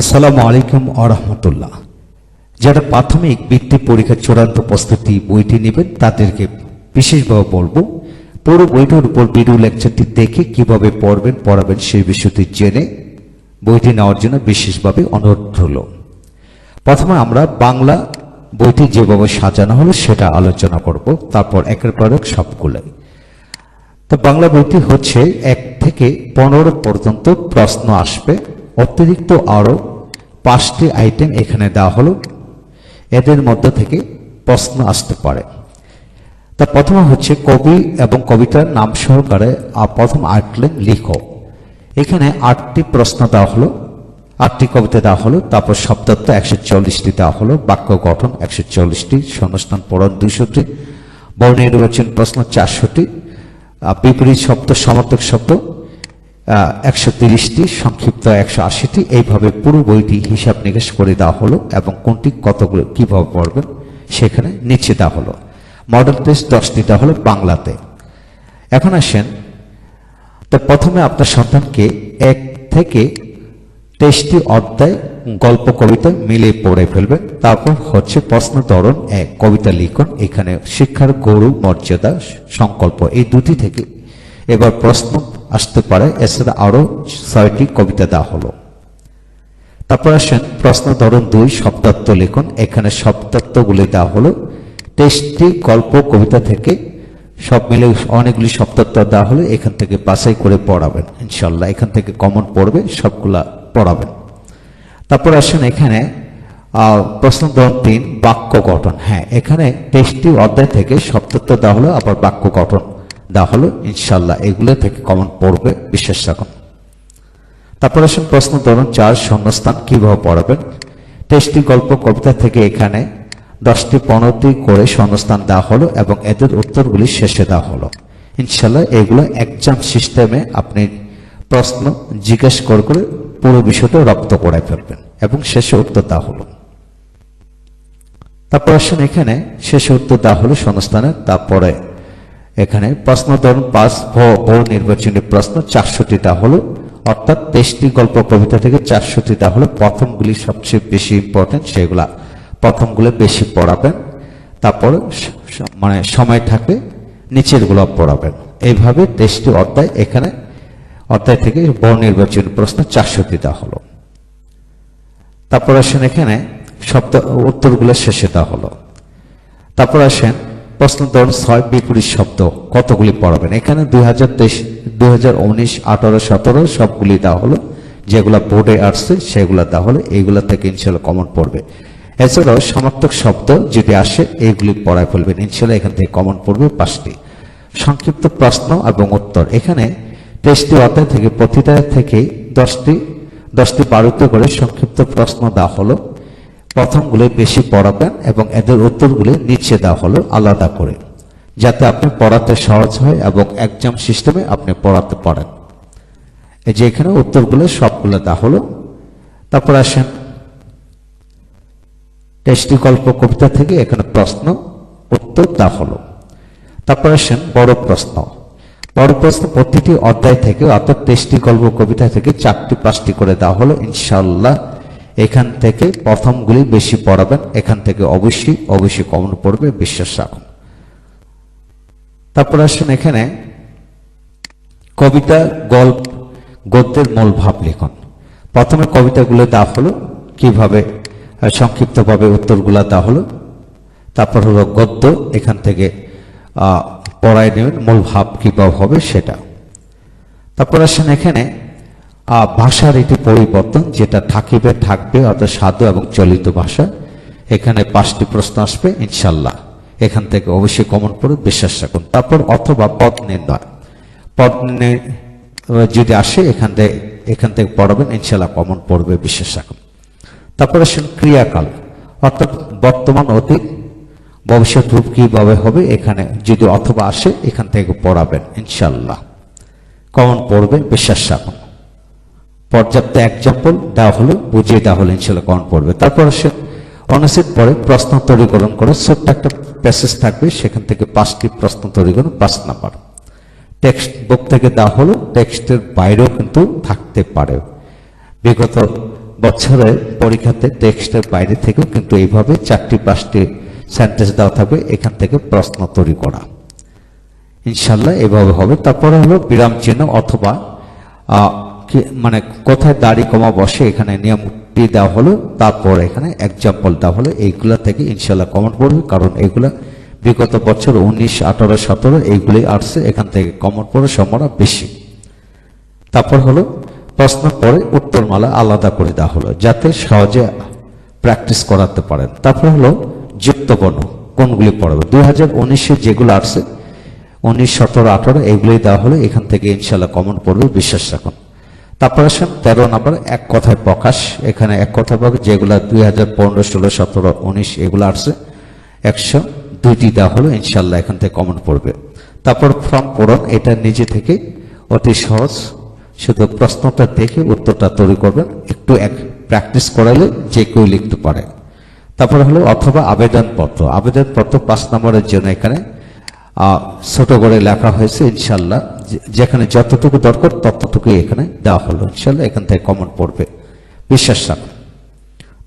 আসসালামু আলাইকুম ওয়া রাহমাতুল্লাহ। যারা প্রাথমিক বৃত্তি পরীক্ষার চূড়ান্ত প্রস্তুতি বইটি নেবেন তাদেরকে বিশেষভাবে বলবো, পুরো বইটির উপর ভিডিও লেকচারটি দেখে কিভাবে পড়াবেন সেই বিষয়টি জেনে বইটি নেওয়ার জন্য বিশেষভাবে অনুরোধ হলো। প্রথমে আমরা বাংলা বইটি যেভাবে সাজানো হলো সেটা আলোচনা করব, তারপর একের পর এক সবগুলো। তো বাংলা বইটি হচ্ছে 1 থেকে 15 পর্যন্ত প্রশ্ন আসবে, অতিরিক্ত আরো 5টি আইটেম এখানে দেওয়া হলো, এদের মধ্যে থেকে প্রশ্ন আসতে পারে। তা প্রথমে হচ্ছে কবি এবং কবিতার নাম সহকারে প্রথম 8 লাইন লিখো। এখানে 8টি প্রশ্ন দেওয়া হলো, 8টি কবিতা দেওয়া হলো, তারপর শব্দার্থ 140টি দেওয়া হলো, বাক্য গঠন 140টি, শূন্যস্থান পূরণ 200টি, বর্ণ নির্বাচন প্রশ্ন 400টি, বিপরীত শব্দ সমার্থক শব্দ 130টি, সংক্ষিপ্ত 180টি। এইভাবে পুরো বইটি হিসাব নিকাশ করে দেওয়া হলো এবং কোনটি কতগুলো কিভাবে পড়বেন সেখানে নিচে দেওয়া হলো। মডেল টেস্ট 10টি দেওয়া হলো বাংলাতে। এখন আসেন, তো প্রথমে আপনার সন্তানকে 1 থেকে 23টি অধ্যায় গল্প কবিতা মিলে পড়ে ফেলবেন। তারপর হচ্ছে প্রশ্ন ধরন 1 কবিতা লিখন। এখানে শিক্ষার গৌরব মর্যাদা সংকল্প এই দুটি থেকে এবার প্রশ্ন আসতে পারে। এছাড়া আরো 6টি কবিতা দেওয়া হলো। তারপর আসেন প্রশ্ন ধরন 2 শব্দার্থ লিখন। এখানে শব্দার্থগুলি দেওয়া হলো 23টি গল্প কবিতা থেকে, সব মিলে অনেকগুলি শব্দার্থ দেওয়া হলো। এখান থেকে বাছাই করে পড়াবেন ইনশাল্লাহ, এখান থেকে কমন পড়বে, সবগুলা পড়াবেন। তারপর আসেন এখানে প্রশ্ন ধরন 3 বাক্য গঠন। হ্যাঁ, এখানে 23টি অধ্যায় থেকে শব্দার্থ দেওয়া হলো, আবার বাক্য গঠন দেওয়া হলো ইনশাল্লাহ, এগুলো থেকে কমন পড়বে, বিশ্বাস রাখুন। তারপর আসেন প্রশ্ন ধরন 4 শূন্যস্থান কিভাবে পড়াবেন। 23টি গল্প কবিতা থেকে এখানে 10টি 15টি করে শূন্যস্থান দেওয়া হলো এবং এদের উত্তরগুলি শেষে দেওয়া হলো ইনশাল্লাহ। এগুলো এক্সাম সিস্টেমে আপনি প্রশ্ন জিজ্ঞেস করে পুরো বিষয়টা রপ্ত করে ফেলবেন এবং শেষে উত্তর দেওয়া হলো। তারপর আসেন এখানে শেষে উত্তর দেওয়া হলো শূন্যস্থানে। তারপরে এখানে প্রশ্ন ধরন 5 বহু নির্বাচনী প্রশ্ন 400টি দেওয়া হলো, অর্থাৎ 23টি গল্প কবিতা থেকে 400টি দেওয়া হলো। প্রথমগুলি সবচেয়ে বেশি ইম্পর্টেন্ট, সেগুলা প্রথমগুলো বেশি পড়াবেন, তারপর মানে সময় থাকলে নিচের গুলো পড়াবেন। এইভাবে 23টি অধ্যায়, এখানে অধ্যায় থেকে বহু নির্বাচনী প্রশ্ন 400টি দেওয়া হলো। তারপর আসেন এখানে শব্দ উত্তরগুলো শেষে দেওয়া হলো। তারপর আসেন প্রশ্ন ধরন 6 বিপরীত শব্দ কতগুলি পড়াবেন। এখানে 2023, 2019, 18, 17 সবগুলি দেওয়া হলো, যেগুলা বোর্ডে আসছে সেগুলা দেওয়া হলো। এইগুলা থেকে ইনশাল্লাহ কমন পড়বে। এছাড়াও সমার্থক শব্দ যদি আসে এইগুলি পড়ায় ফেলবেন ইনশাল্লাহ, এখান থেকে কমন পড়বে 5টি। সংক্ষিপ্ত প্রশ্ন এবং উত্তর, এখানে 23টি অধ্যায় থেকে প্রতিটা থেকে 10টি 12টি করে সংক্ষিপ্ত প্রশ্ন দেওয়া হলো। প্রথমগুলো বেশি পড়াবেন এবং এদের উত্তরগুলি নিচে দেওয়া হলো আলাদা করে, যাতে আপনি পড়াতে সহজ হয় এবং এক্সাম সিস্টেমে আপনি পড়াতে পারেন। এই যে এখানে উত্তরগুলো সবগুলো দেওয়া হলো। তারপর আসেন 23টি গল্প কবিতা থেকে এখানে প্রশ্ন উত্তর দেওয়া হলো। তারপর আসেন বড় প্রশ্ন। বড় প্রশ্ন প্রতিটি অধ্যায় থেকে, অর্থাৎ 23টি গল্প কবিতা থেকে 4টি 5টি করে দেওয়া হলো ইনশাআল্লাহ। এখান থেকে প্রথমগুলি বেশি পড়াবেন, এখান থেকে অবশ্যই কমন পড়বে, বিশ্বাস রাখুন। তারপর আসেন এখানে কবিতা গল্প গদ্যের মূল ভাব লিখন। প্রথমে কবিতাগুলো দেওয়া হলো, কিভাবে সংক্ষিপ্তভাবে উত্তরগুলা দেওয়া হলো। তারপর হলো গদ্য, এখান থেকে পড়ায় নেবেন মূল ভাব কিভাবে হবে সেটা। তারপর আসেন এখানে ভাষার একটি পরিবর্তন, যেটা থাকবে অর্থাৎ সাধু এবং চলিত ভাষা। এখানে 5টি প্রশ্ন আসবে ইনশাল্লাহ, এখান থেকে অবশ্যই কমন পড়বে, বিশ্বাস রাখুন। তারপর অথবা পদ নির্ণয়, পদ নির্ণয় যদি আসে এখান থেকে পড়াবেন ইনশাল্লাহ, কমন পড়বে, বিশ্বাস রাখুন। তারপর আসেন ক্রিয়াকাল, অর্থাৎ বর্তমান অতীত ভবিষ্যৎ রূপ কিভাবে হবে, এখানে যদি অথবা আসে এখান থেকে পড়াবেন ইনশাল্লাহ, কমন পড়বে, বিশ্বাস রাখুন। পর্যাপ্ত এক্সাম্পল দেওয়া হলো, বুঝিয়ে দেওয়া হলো ইনশাল্লাহ কমন পড়বে। তারপর আসে অনুচ্ছেদ পরে প্রশ্ন তৈরিকরণ করে, ছোট্ট একটা প্যাসেজ থাকবে, সেখান থেকে 5টি প্রশ্ন তৈরি করুন, 5 নাম্বার। টেক্সট বুক থেকে দেওয়া হলো, টেক্সটের বাইরেও কিন্তু থাকতে পারে। বিগত বছরের পরীক্ষাতে টেক্সটের বাইরে থেকেও কিন্তু এইভাবে 4টি 5টি সেন্টেন্স দেওয়া থাকবে, এখান থেকে প্রশ্ন তৈরি করা ইনশাল্লাহ এভাবে হবে। তারপরে হলো বিরাম চিহ্ন অথবা মানে কোথায় দাড়ি কমা বসে এখানে নিয়মটি দেওয়া হলো, তারপর এখানে এক্সাম্পল দেওয়া হলো। এইগুলা থেকে ইনশাল্লাহ কমন পড়বে, কারণ এগুলা বিগত বছর 19, 18, 17 এইগুলোই আসছে, এখান থেকে কমন পড়ার সম্ভাবনা বেশি। তারপর হলো প্রশ্ন পরে উত্তরমালা আলাদা করে দেওয়া হলো যাতে সহজে প্র্যাকটিস করাতে পারেন। তারপর হলো যুক্ত বর্ণ কোনগুলি পড়াবে, 2019-এ যেগুলো আসছে 19, 17, 18 এইগুলোই দেওয়া হলো, এখান থেকে ইনশাল্লাহ কমন পড়বে, বিশ্বাস রাখুন। তারপর আসেন 13 নম্বর এক কথায় প্রকাশ। এখানে এক কথায় প্রকাশ যেগুলা 2015, 16, 17, 19 এগুলো আসছে 102টি দেওয়া হলো, ইনশাল্লাহ এখান থেকে কমন পড়বে। তারপর ফর্ম পূরণ, এটা নিজে থেকে অতি সহজ, শুধু প্রশ্নটা দেখে উত্তরটা তৈরি করবেন, একটু প্র্যাকটিস করালে যে কেউ লিখতে পারে। তারপরে হলো অথবা আবেদনপত্র, আবেদনপত্র 5 নম্বরের জন্য এখানে ছোট করে লেখা হয়েছে, ইনশাল্লাহ যেখানে যতটুকু দরকার ততটুকুই এখানে দেওয়া হলো, ইনশাল্লাহ এখান থেকে কমন পড়বে, বিশ্বাস রাখুন।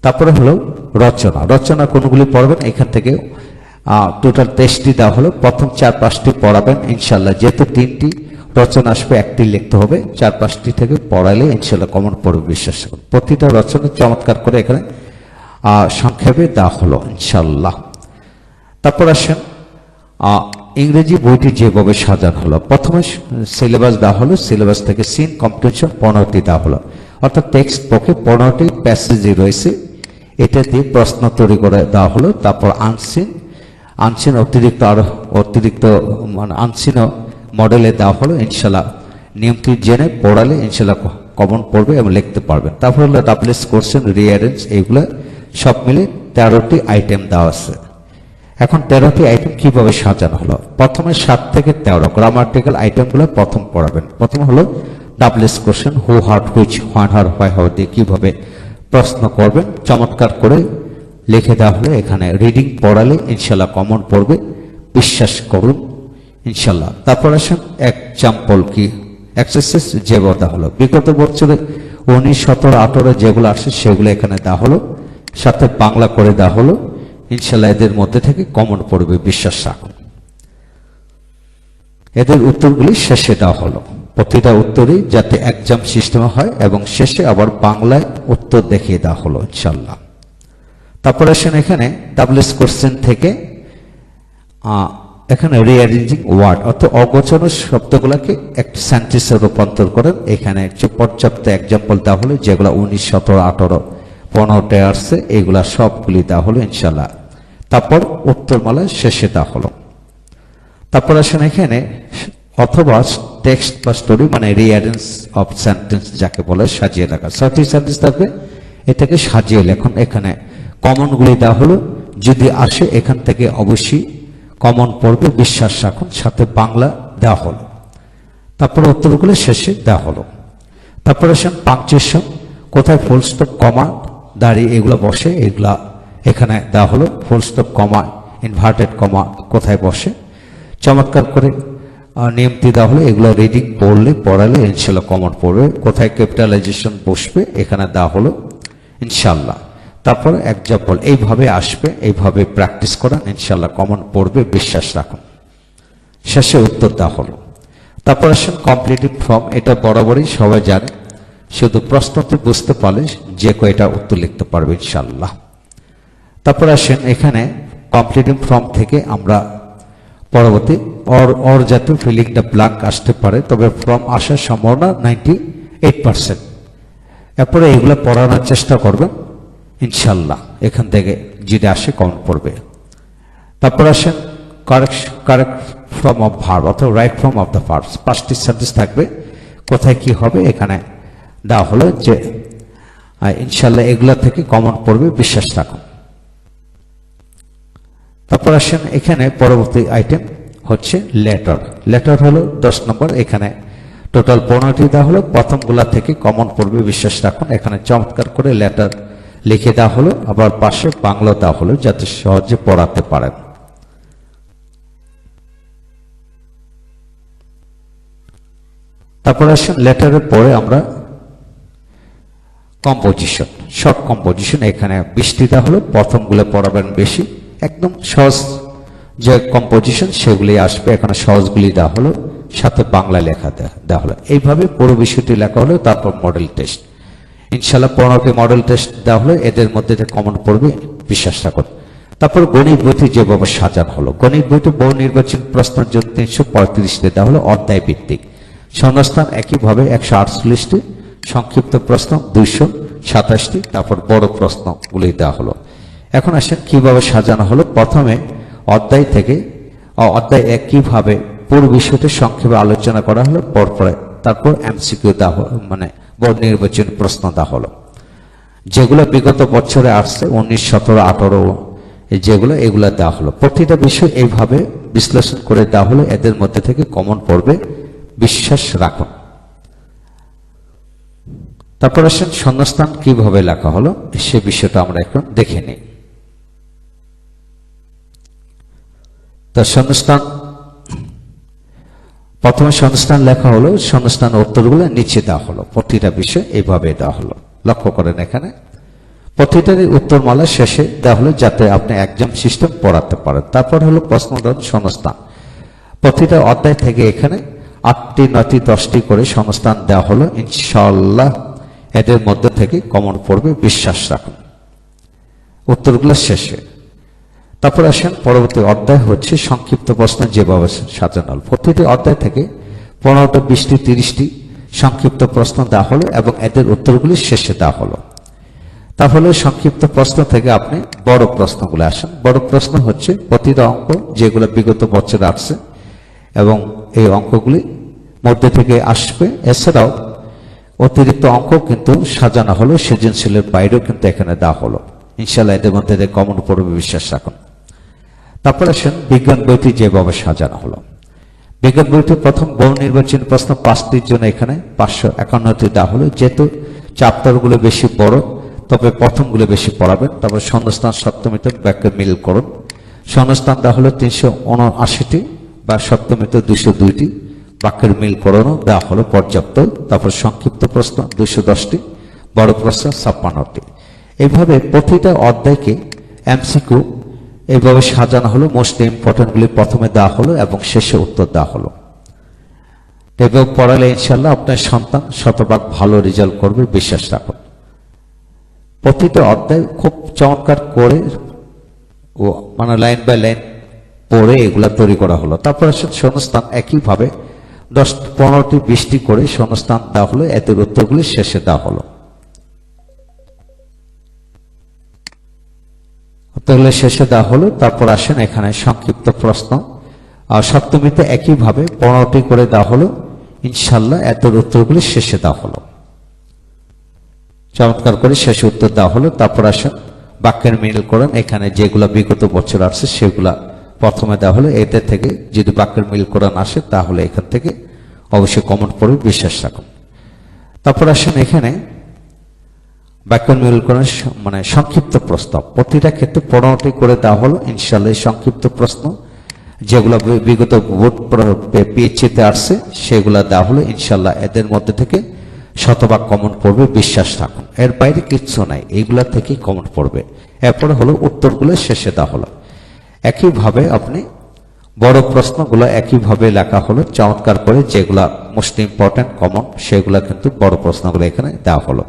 তারপরে হলো রচনা, রচনা কোনগুলি পড়বেন, এখান থেকে টোটাল 23টি দেওয়া হলো, প্রথম 4-5টি পড়াবেন ইনশাল্লাহ, যেহেতু 3টি রচনা আসবে 1টি লিখতে হবে, 4-5টি থেকে পড়াইলে ইনশাল্লাহ কমন পড়বে, বিশ্বাস রাখুন। প্রতিটা রচনা চমৎকার করে এখানে সংক্ষেপে দেওয়া হলো ইনশাল্লাহ। তারপর আসেন ইংরেজি বইটি যেভাবে সাজানো হলো, প্রথমে সিলেবাস দেওয়া হলো, সিলেবাস থেকে সিন কম্পিটিশন 15টি দেওয়া হলো, অর্থাৎ টেক্সট বুকে 15টি প্যাসেজই রয়েছে, এটা দিয়ে প্রশ্ন তৈরি করে দেওয়া হলো। তারপর আনসিন অতিরিক্ত মানে আনসিন মডেলে দেওয়া হলো, ইনশাল্লাহ নিয়মটি জেনে পড়ালে ইনশাল্লাহ কমন পড়বে এবং লিখতে পারবেন। তারপর হলো ডাবলস কোশ্চেন, রিঅ্যারেঞ্জ, এইগুলো সব মিলে 13টি আইটেম দেওয়া আছে। এখন 13টি আইটেম কিভাবে সাজানো হলো, প্রথমে 7 থেকে 13 গ্রামাটিক্যাল আইটেমগুলো প্রথম পড়াবেন। প্রথম হলো doubles question, who, what, which, when, where, why, how দিয়ে কিভাবে প্রশ্ন করবেন চমৎকার করে লিখে দেওয়া হলো, এখানে রিডিং পড়ালে ইনশাল্লাহ কমন পড়বে, বিশ্বাস করুন ইনশাল্লাহ। তারপর আসেন এক্সাম্পল কি এক্সারসাইজ যেভাবে দেওয়া হলো, বিগত বছরে 19, 17, 18 যেগুলো আসছে সেগুলো এখানে দেওয়া হলো, সাথে বাংলা করে দেওয়া হলো, ইনশাল্লাহ এদের মধ্যে থেকে কমন পড়বে, বিশ্বাস রাখুন। এদের উত্তরগুলি শেষে দেওয়া হলো, প্রতিটা উত্তরই যাতে এক্সাম সিস্টেমে হয় এবং শেষে আবার বাংলায় উত্তর দেখিয়ে দেওয়া হলো ইনশাল্লাহ। তারপর আসেন এখানে ডাবলস কোশ্চেন থেকে এখানে রিঅ্যারেঞ্জিং ওয়ার্ড, অর্থাৎ অগোছালো শব্দগুলোকে একটি সেন্টেন্সে রূপান্তর করেন, এখানে পর্যাপ্ত এক্সাম্পল দেওয়া হলো, যেগুলো 19, 17, 18, 15টা আসছে, এগুলা সবগুলি দেওয়া হলো ইনশাল্লাহ। তারপর উত্তরমালা শেষে দেওয়া হলো। তারপর আসেন এখানে অথবা টেক্সট বা স্টোরি মানে রিঅ্যারেঞ্জ অফ সেন্টেন্স যাকে বলে, সাজিয়ে লেখা, 6টি সেন্টেন্স থাকবে, এটাকে সাজিয়ে লেখুন, এখানে কমনগুলি দেওয়া হলো, যদি আসে এখান থেকে অবশ্যই কমন পড়বে, বিশ্বাস রাখুন, সাথে বাংলা দেওয়া হলো। তারপর উত্তরগুলো শেষে দেওয়া হলো। তারপর আসেন পাংচুয়েশন, কোথায় ফুল স্টপ, কমা, দাঁড়ি এগুলো বসে, এগুলা এখানে দেওয়া হলো, ফুল স্টপ, কমা, ইনভার্টেড কমা কোথায় বসে চমৎকার করে নিয়মটি দেওয়া হলো, এগুলো রিডিং পড়ালে ইনশাল্লাহ কমন পড়বে, কোথায় ক্যাপিটালাইজেশন বসবে এখানে দেওয়া হলো ইনশাল্লাহ। তারপর এক্সাম্পল এইভাবে আসবে, এইভাবে প্র্যাকটিস করেন, ইনশাল্লাহ কমন পড়বে, বিশ্বাস রাখুন। শেষে উত্তর দেওয়া হলো। তারপর আসেন কমপ্লিটিভ ফর্ম, এটা বরাবরই সবাই জানে, শুধু প্রশ্নটি বুঝতে পারলে যে কয়টা উত্তর লিখতে পারবে ইনশাল্লাহ। তারপর আসেন এখানে কমপ্লিটিভ ফর্ম থেকে আমরা পরবর্তী অর জাতীয় ফিলিং দ্য ব্ল্যাঙ্ক আসতে পারে, তবে ফর্ম আসার সম্ভাবনা 98%। এরপরে এগুলো পড়ানোর চেষ্টা করবেন ইনশাল্লাহ, এখান থেকে যদি আসে কমন পড়বে। তারপর আসেন কারেক্ট ফর্ম অফ ভার্ব অথবা right form of the verbs, 5টি সেন্টেন্স থাকবে, কোথায় কি হবে এখানে দেওয়া হলো, যে ইনশাল্লাহ এগুলা থেকে কমন পড়বে, বিশ্বাস রাখুন। তারপর আসেন এখানে পরবর্তী আইটেম হচ্ছে লেটার, লেটার হলো 10 নম্বর, এখানে টোটাল 15টি দেওয়া হলো, প্রথমগুলা থেকে কমন পড়বে, বিশ্বাস রাখুন, এখানে চমৎকার করে লেটার লিখে দেওয়া হলো, আবার পাশে বাংলা দেওয়া হলো যাতে সহজে পড়াতে পারেন। তারপর আসেন লেটারের পরে আমরা কম্পোজিশন, শর্ট কম্পোজিশন। এখানে 20টি দেওয়া হলো, প্রথমগুলো পড়াবেন বেশি, একদম সহজ যে কম্পোজিশন সেগুলি আসবে। এখানে সহজগুলি দেওয়া হলো, সাথে বাংলা লেখা দেওয়া হলো। এইভাবে পুরো বিষয়টি লেখা হলো। তারপর মডেল টেস্ট, ইনশাল্লাহ 15টি মডেল টেস্ট দেওয়া হলো, এদের মধ্যে কমন পড়বে বিশ্বাস রাখুন। তারপর গণিত বইটি যেভাবে সাজানো হলো, গণিত বইটি বহু নির্বাচন প্রশ্নের জন্য 335টি দেওয়া হলো অধ্যায় ভিত্তিক। শূন্যস্থান একইভাবে 148টি, সংক্ষিপ্ত প্রশ্ন 227টি, তারপর বড় প্রশ্নগুলি দেওয়া হলো। এখন আসেন কিভাবে সাজানো হলো। প্রথমে অধ্যায় থেকে অধ্যায় একইভাবে পুরো বিষয়টি সংক্ষেপে আলোচনা করা হলো, পরপরে তারপর এমসিকিউ দেওয়া হলো, মানে বোর্ড নির্বাচন প্রশ্ন দেওয়া হলো, যেগুলো বিগত বছরে আসছে 19, 17, 18 যেগুলো এগুলো দেওয়া হলো। প্রতিটা বিষয় এইভাবে বিশ্লেষণ করে দেওয়া হলো, এদের মধ্যে থেকে কমন পড়বে বিশ্বাস রাখুন। তারপর আসেন শূন্যস্থান কিভাবে লেখা হলো সে বিষয়টা আমরা এখন দেখে নিই। তো শূন্যস্থান, প্রথমে শূন্যস্থান লেখা হলো, শূন্যস্থান উত্তরগুলো নিচে দেওয়া হলো। প্রতিটা বিষয় এইভাবে দেওয়া হলো, লক্ষ্য করেন এখানে প্রতিটারই উত্তরমালা শেষে দেওয়া হলো, যাতে আপনি এক্সাম সিস্টেম পড়াতে পারেন। তারপর হলো প্রশ্নদান শূন্যস্থান, প্রতিটা অধ্যায় থেকে এখানে 8টি, 9টি, 10টি করে শূন্যস্থান দেওয়া হলো। ইনশাআল্লাহ এদের মধ্যে থেকে কমন পড়বে বিশ্বাস রাখুন উত্তরগুলো শেষে। তারপর আসেন পরবর্তী অধ্যায় হচ্ছে সংক্ষিপ্ত প্রশ্ন যেভাবে সাজানো হল। প্রতিটি অধ্যায় থেকে 15টা, 20টি, 30টি সংক্ষিপ্ত প্রশ্ন দেওয়া হলো এবং এদের উত্তরগুলি শেষে দেওয়া হলো। তাহলে সংক্ষিপ্ত প্রশ্ন থেকে আপনি বড় প্রশ্নগুলো আসেন। বড় প্রশ্ন হচ্ছে প্রতিটা অঙ্ক যেগুলো বিগত বছর আসছে এবং এই অঙ্কগুলি মধ্যে থেকে আসবে। এছাড়াও অতিরিক্ত অঙ্ক কিন্তু সাজানো হলো, সৃজনশীলের বাইরেও কিন্তু এখানে দেওয়া হলো। ইনশাল্লাহ এদের মধ্যে কমন পড়বে বিশ্বাস রাখুন। তারপর আসেন বিজ্ঞান বইটি যেভাবে সাজানো হলো। বিজ্ঞান বইটি প্রথম বহু নির্বাচনী প্রশ্ন 5টির জন্য এখানে 551টি দেওয়া হলো। যেহেতু চ্যাপ্টারগুলো বেশি বড়, তবে প্রথমগুলো বেশি পড়াবেন। তারপর শূন্যস্থান সপ্তমিতে ব্যাখ্যা মিল করুন। শূন্যস্থান দেওয়া হলো 379টি, বা সপ্তমিতে 202টি, বাক্যের মিল করানো দেওয়া হলো পর্যাপ্ত। তারপর সংক্ষিপ্ত প্রশ্ন 210টি, বড় প্রশ্ন 56টি। এইভাবে প্রতিটা অধ্যায়কে এমসিকিউ এইভাবে সাজানো হলো। মোস্ট ইম্পর্টেন্টগুলি প্রথমে দেওয়া হলো এবং শেষে উত্তর দেওয়া হলো। এভাবে পড়ালে ইনশাল্লাহ আপনার সন্তান শতভাগ ভালো রেজাল্ট করবে বিশ্বাস রাখুন। প্রতিটা অধ্যায় খুব চমৎকার করে ও মানে লাইন বাই লাইন পড়ে এগুলা তৈরি করা হলো। তারপর আসলে শূন্যস্থান একইভাবে 10, 15টি, 20টি করে শূন্যস্থান দেওয়া হলো, এদের উত্তরগুলি শেষে দেওয়া হলো। উত্তরগুলি শেষে দেওয়া হলো। তারপর আসেন এখানে সংক্ষিপ্ত প্রশ্ন, আর সপ্তমীতে একইভাবে 15টি করে দেওয়া হলো। ইনশাল্লাহ এদের উত্তরগুলি শেষে দেওয়া হলো, চমৎকার করে শেষে উত্তর দেওয়া হলো। তারপর আসেন বাক্যের মিল করেন, এখানে যেগুলা বিগত বছর আসছে সেগুলা প্রথমে দেওয়া হলো। এদের থেকে যদি বাক্যের মিল কোরআন আসে তাহলে এখান থেকে অবশ্যই কমন পড়বে বিশ্বাস রাখুন। তারপর আসেন এখানে বাক্যের মিল কোরআন মানে সংক্ষিপ্ত প্রশ্ন, প্রতিটা ক্ষেত্রে 15টি করে দেওয়া হলো। ইনশাআল্লাহ এই সংক্ষিপ্ত প্রশ্ন যেগুলো বিগত বোর্ড পিএইচতে আসছে সেগুলা দেওয়া হলো। ইনশাআল্লাহ এদের মধ্যে থেকে শতভাগ কমন পড়বে বিশ্বাস রাখুন। এর বাইরে কিচ্ছু নাই, এইগুলা থেকেই কমন পড়বে। এরপরে হলো উত্তরগুলো শেষে দেওয়া হলো। একইভাবে আপনি বড় প্রশ্নগুলো একইভাবে লেখা হলো চমৎকার করে, যেগুলা মোস্ট ইম্পর্টেন্ট কমন সেগুলা কিন্তু বড় প্রশ্নগুলো এখানে দেওয়া হলো।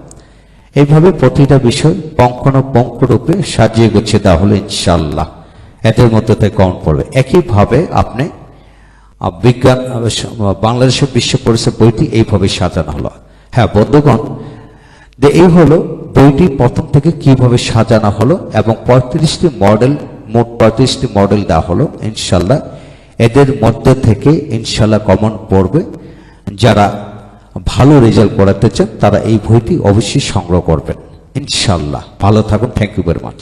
এইভাবে প্রতিটা বিষয় পঙ্খানুপুঙ্খ রূপে সাজিয়ে গুছিয়ে দেওয়া হলো। ইনশাআল্লাহ এদের মধ্যে থেকে কমন পড়বে। একইভাবে আপনি বিজ্ঞান বাংলাদেশের বিশ্ব পরিচয় বইটি এইভাবে সাজানো হলো। হ্যাঁ বন্ধুগণ, এই হলো বইটি প্রথম থেকে কিভাবে সাজানো হলো এবং 35টি মডেল, মোট 35টি মডেল দেওয়া হলো। ইনশাল্লাহ এদের মধ্যে থেকে ইনশাল্লাহ কমন পড়বে। যারা ভালো রেজাল্ট করাতে চান তারা এই বইটি অবশ্যই সংগ্রহ করবেন। ইনশাল্লাহ ভালো থাকুন। Thank you very much.